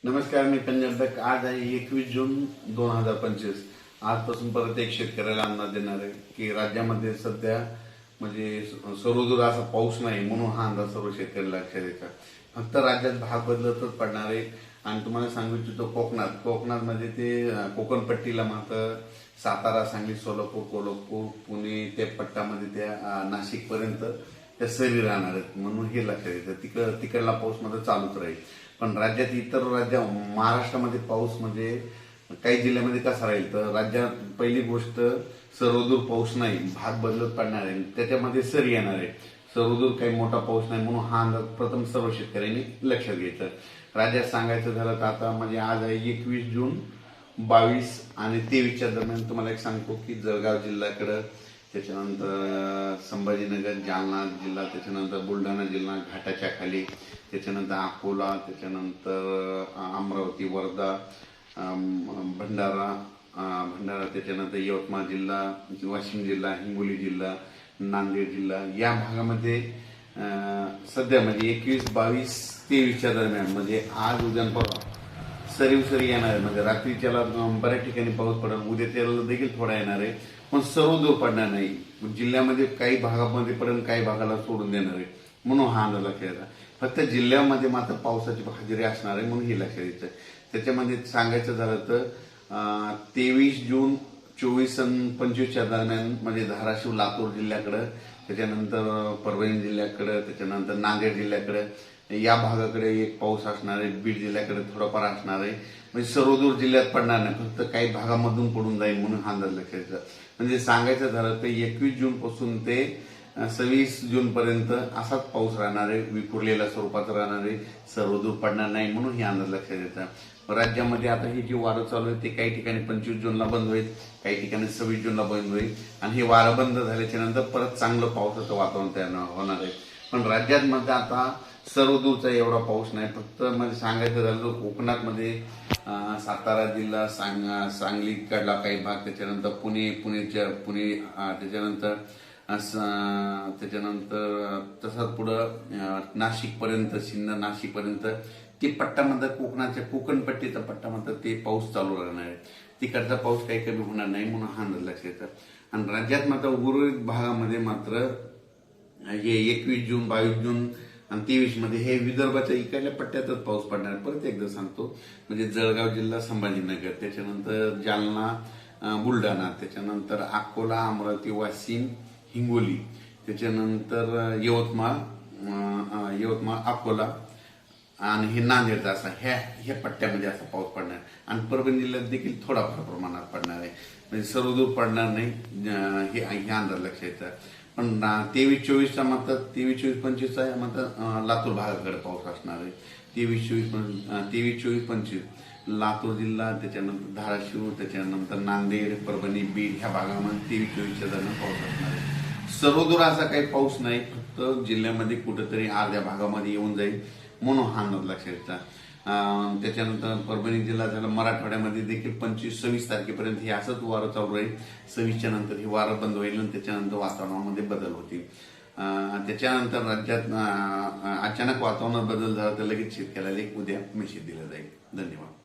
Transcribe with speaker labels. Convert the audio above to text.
Speaker 1: नमस्कार, मी पंजाब. आज आहे 21 जून 2025. आजपासून परत एक शेतकऱ्याला अंदाज देणार आहे की राज्यामध्ये सध्या म्हणजे सर्वदूर असा पाऊस नाही, म्हणून हा अंदाज सर्व शेतकऱ्याला लक्षात येतात. फक्त राज्यात भाग बदलतच पडणार आहे. आणि तुम्हाला सांगू इच्छितो कोकणात म्हणजे ते कोकणपट्टीला मात्र सातारा, सांगली, सोलापूर, कोल्हापूर, पुणे त्या पट्ट्यामध्ये त्या नाशिक पर्यंत त्या सरी राहणार आहेत, म्हणून हे लक्षात येतं. तिकडला पाऊस मात्र चालूच राहील. पण राज्यात इतर महाराष्ट्रामध्ये पाऊस म्हणजे काही जिल्ह्यामध्ये कसा राहील तर राज्यात पहिली गोष्ट सर्वदूर पाऊस नाही, भाग बदलत पडणार आहे, त्याच्यामध्ये सर येणार आहे. सर्वदूर काही मोठा पाऊस नाही, म्हणून हा अंदाज प्रथम सर्व शेतकऱ्यांनी लक्षात घ्यायचा. राज्यात सांगायचं झालं तर आता म्हणजे आज आहे 21 जून, 22 आणि 23च्या दरम्यान तुम्हाला एक सांगतो की जळगाव जिल्ह्याकडं, त्याच्यानंतर संभाजीनगर, जालना जिल्हा, त्याच्यानंतर बुलढाणा जिल्हा घाटाच्या खाली, त्याच्यानंतर अकोला, त्याच्यानंतर अमरावती, वर्धा, भंडारा, त्याच्यानंतर यवतमाळ जिल्हा, वाशिम जिल्हा, हिंगोली जिल्हा, नांदेड जिल्हा या भागामध्ये सध्या म्हणजे 21, 22, 23च्या दरम्यान म्हणजे आज उद्या परवा सरी येणार आहे. म्हणजे रात्रीच्याला बऱ्याच ठिकाणी पाऊस पडेल, उद्या त्याला देखील थोडा येणार आहे, पण सर्व दूर पडणार नाही. जिल्ह्यामध्ये काही भागामध्ये पडेल, काही भागाला सोडून देणार आहे, म्हणून हा अंदाज लक्षात येतात. फक्त जिल्ह्यामध्ये मात्र पावसाची हजेरी असणार आहे, म्हणून हे लक्षात येतं. त्याच्यामध्ये सांगायचं झालं तर 23 जून, 24 आणि 25च्या दरम्यान म्हणजे धाराशिव, लातूर जिल्ह्याकडं, त्याच्यानंतर परभणी जिल्ह्याकडं, त्याच्यानंतर नांदेड जिल्ह्याकडे या भागाकडे एक पाऊस असणार आहे. बीड जिल्ह्याकडे थोडाफार असणार आहे. म्हणजे सर्वदूर जिल्ह्यात पडणार नाही, फक्त काही भागामधून पडून जाईल, म्हणून हा अंदाज लक्षात येतं. म्हणजे सांगायचं झालं तर 21 जून पासून ते 26 जून पर्यंत असाच पाऊस राहणार आहे, विखुरलेल्या स्वरूपाचा राहणार आहे, सर्वदूर पडणार नाही, म्हणून हे अंदाज लक्षात येतात. राज्यामध्ये आता ही जी वारं चालू आहे ते काही ठिकाणी 25 जूनला बंद होईल, काही ठिकाणी 26 जूनला बंद होईल, आणि हे वारं बंद झाल्याच्या नंतर परत चांगलं पावसाचं वातावरण तयार होणार आहे. पण राज्यात मध्ये आता सर्वदूरचा एवढा पाऊस नाही. फक्त म्हणजे सांगायचं झालं तर कोकणात मध्ये सातारा जिल्हा, सांगलीकडला काही भाग, त्याच्यानंतर पुणे, त्याच्यानंतर तसाच पुढं नाशिक पर्यंत, सिन्नर, नाशिक पर्यंत ते पट्ट्यामध्ये कोकणाच्या कोकणपट्टीचा पट्ट्यामध्ये ते पाऊस चालू राहणार आहे. तिकडचा पाऊस काही कमी होणार नाही, म्हणून हा अंदाज लक्षात येतात. आणि राज्यात मात्र उर्वरित भागामध्ये मात्र हे 21 जून, 22 जून आणि 23 मध्ये हे विदर्भाच्या इकडल्या पट्ट्यातच पाऊस पडणार. परत एकदा सांगतो, म्हणजे जळगाव जिल्हा, संभाजीनगर, त्याच्यानंतर जालना, बुलढाणा, त्याच्यानंतर अकोला, अमरावती, वाशिम, हिंगोली, त्याच्यानंतर यवतमाळ, अकोला आणि हे नांदेडचा असा ह्या पट्ट्यामध्ये असा पाऊस पडणार. आणि परभणी जिल्ह्यात देखील थोडाफार प्रमाणात पडणार आहे, म्हणजे सर्वदूर पडणार नाही, हे अंदाज लक्षात येतात. पण 23, 24चा मात्र 23, 24, 25चा मात्र लातूर भागाकडे पाऊस असणार आहे. 23, 24, 25 लातूर जिल्हा, त्याच्यानंतर धाराशिव, त्याच्यानंतर नांदेड, परभणी, बीड ह्या भागामध्ये 23, 24च्या दरम्यान पाऊस असणार आहे. सर्वदूर असा काही पाऊस नाही, फक्त जिल्ह्यामध्ये कुठेतरी अर्ध्या भागामध्ये येऊन जाईल, म्हणून हा अंदाज लक्षात येतात. त्याच्यानंतर परभणी जिल्हा झाला, मराठवाड्यामध्ये देखील 25, 26 तारखेपर्यंत हे असंच वारं चालू राहील. 26च्या नंतर हे वारं बंद होईल आणि त्याच्यानंतर वातावरणामध्ये बदल होतील. त्याच्यानंतर राज्यात अचानक वातावरणात बदल झाला तर लगेच शेतकऱ्याला एक उद्या मेसेज दिला जाईल. धन्यवाद.